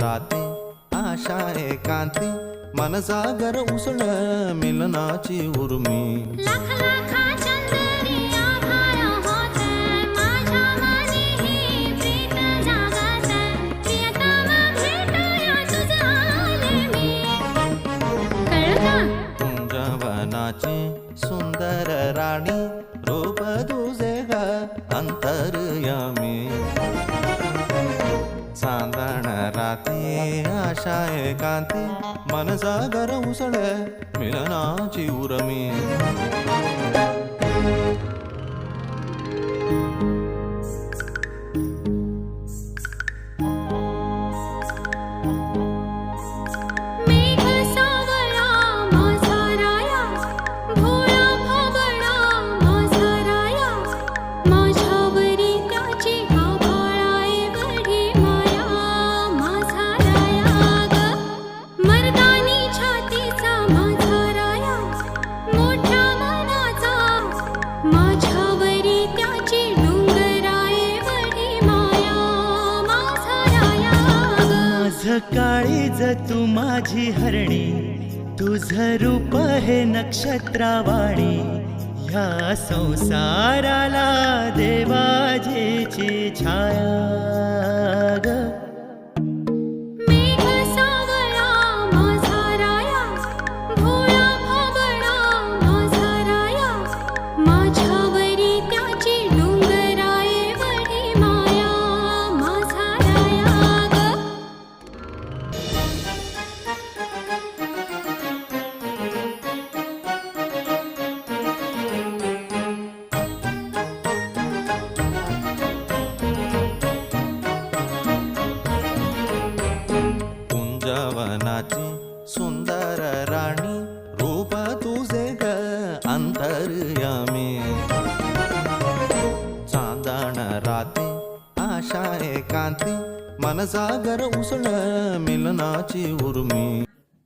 राती आशा एकांती मन सागर उसळ मिलनाची उर्मी लाख लाखा चंदनी आभाळ होत माझ्या मनी ही प्रीत जागत प्रियतम भेटूया तुझं आले मी कळलं कुंजवनाची सुंदर राणी रूप तुझे ग अंतर्यामी चांदण राती आशा एकांती मन सागर उसळ मिलनाची उर्मी मेघ सावळा माझा राया भोळा भाबडा माझा राया माझ्यावरी त्याची आभाळाए एवढी माया माझा राया ग मर्दानी छातीचा माझा राया मोठ्या मनाचा माझ्यावरी त्याची डोंगराए एवढी माया माझा राया ग माझ काळीज तू माझी हरणी तुझं रूप हे नक्षत्रावाणी ह्या संसाराला देवाजीची छाया ग मेघ सावळा माझा राया भोळा भाबडा माझा राया माझ्यावरी त्याची डोंगराए एवढी माया माझा राया ग कुंजवनाची सुंदर राणी रूप तुझे ग अंतर्यामी चांदण राती आशा एकांती मन सागर उसळ मिलनाची उर्मी